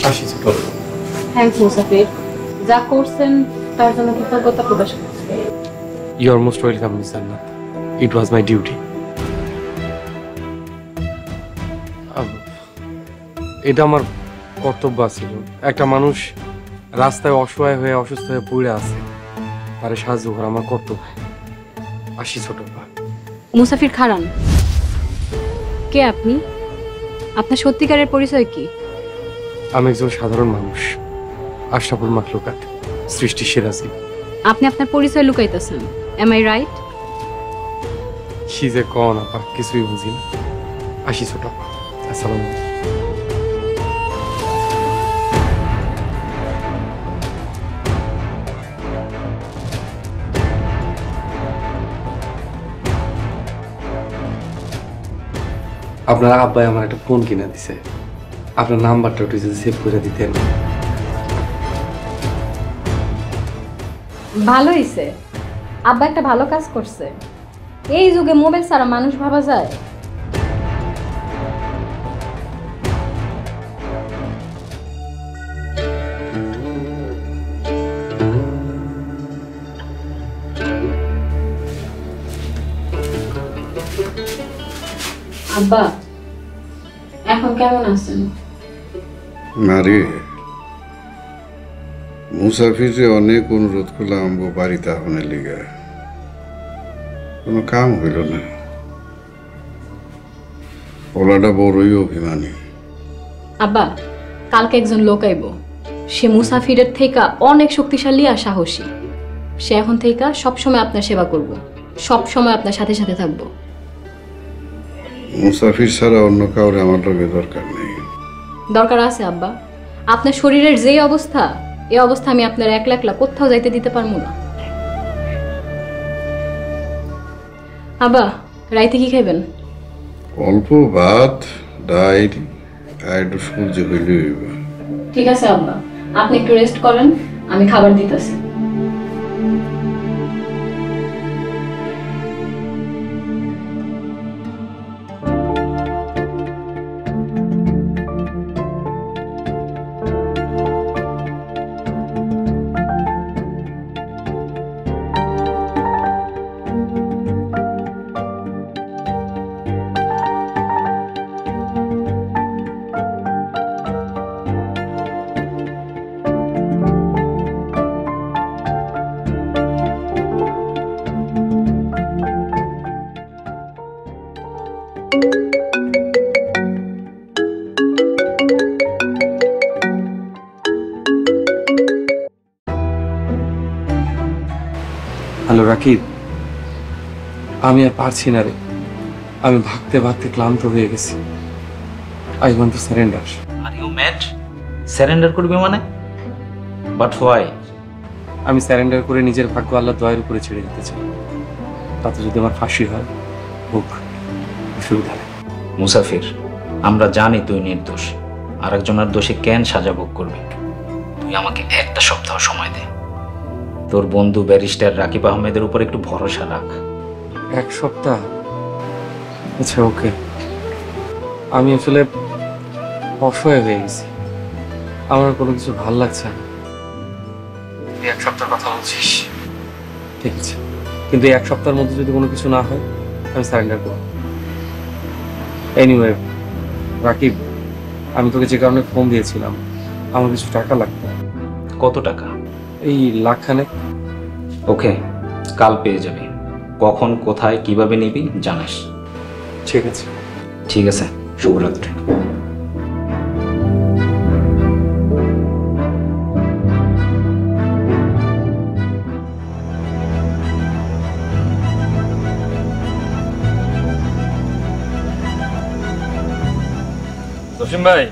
আসি ছোট। থ্যাংকস মুসাফির, যা করছেন তার জন্য কৃতজ্ঞতা প্রকাশ করছি। You are most welcome miss Jannat, it was my duty. এটা আমার কর্তব্য ছিল। একটা মানুষ রাস্তায় অসহায় হয়ে অসুস্থ হয়ে পড়ে আছে, তারে সাহায্য করা আমার কর্তব্য। আসি ছোট। মুসাফির খারান, কে আপনি? আপনার সত্যিকারের পরিচয় কি? আমি একজন সাধারণ মানুষ, আশরাফুল মাখলুকাত, সৃষ্টি সিরাজি। আপনি আপনার পরিচয় লুকাইতেছেন, এম আই রাইট? কি যে কন আপা, কিছুই বুঝি না। আসি ছোট। আসসালামু আলাইকুম। আপনার আব্বাই আমার একটা ফোন কিনে দিছে, আপনার নাম্বারটা ওটা যদি সেভ করে দিতেন। ভালো হইছে, আব্বা একটা ভালো কাজ করছে। এই যুগে মোবাইল ছাড়া মানুষ ভাবা যায়? আব্বা এখন কেমন আছেন? নারে মুসাফিরে অনেক অনুরোধ করলাম বাড়িতে আহনের লিগা, কোনো কাম হইল না। ওলাটা বড়ই অভিমানী। আব্বা কালকে একজন লোক আইব, সে মুসাফিরের থেকে অনেক শক্তিশালী আর সাহসী। সে এখন থেকে সবসময় আপনার সেবা করব, সবসময় আপনার সাথে সাথে থাকবো। মুসাফির ছাড়া অন্য কাউরে আমার লগে দরকার নেই। দরকার আছে আব্বা, আপনার শরীরের যেই অবস্থা, এই অবস্থা আমি আপনার একলা একলা কোথাও যাইতে দিতে পারবো না। আব্বা রাইতে কি খাইবেন? অল্প ভাত ডাইল আর একটু সূর্য হইলে হইব। ঠিক আছে আব্বা, আপনি একটু রেস্ট করেন, আমি খাবার দিতেছি। হ্যালো রাকিব, আমি আর পারছি না রে। আমি ভাগতে ভাগতে ক্লান্ত হয়ে গেছি। I want to surrender. Are you mad? Surrender করবি মানে? But why? আমি সারেন্ডার করে নিজের ভাগ্য আল্লাহ দয়ার উপরে ছেড়ে দিতে চাই। তাতে যদি আমার ফাঁসি হয় হোক, অসুবিধা নেই। মুসাফির, আমরা জানি তুই নির্দোষ, আরেকজনের দোষে কেন সাজা ভোগ করবি। তুই আমাকে একটা সপ্তাহ সময় দে। তোর বন্ধু ব্যারিস্টার রাকিব আহমেদের উপর একটু ভরসা রাখ। এক সপ্তাহ? আচ্ছা ওকে। আমি আসলে অসহায় হয়ে গেছি, আমার কোনো কিছু ভাল লাগছে না। তুই এক সপ্তাহের কথা বলছিস, ঠিক আছে, কিন্তু এই এক সপ্তাহের মধ্যে যদি কোনো কিছু না হয় আমি সারেন্ডার করব। এনিওয়ে রাকিব, আমি তোকে যে কারণে ফোন দিয়েছিলাম, আমার কিছু টাকা লাগতো। কত টাকা? এই লাখখানেক। ওকে, কাল পেয়ে যাবি। কখন, কোথায়, কিভাবে নিবি জানাস। ঠিক আছে। ঠিক আছে, শুভরাত্রি। জসিম ভাই,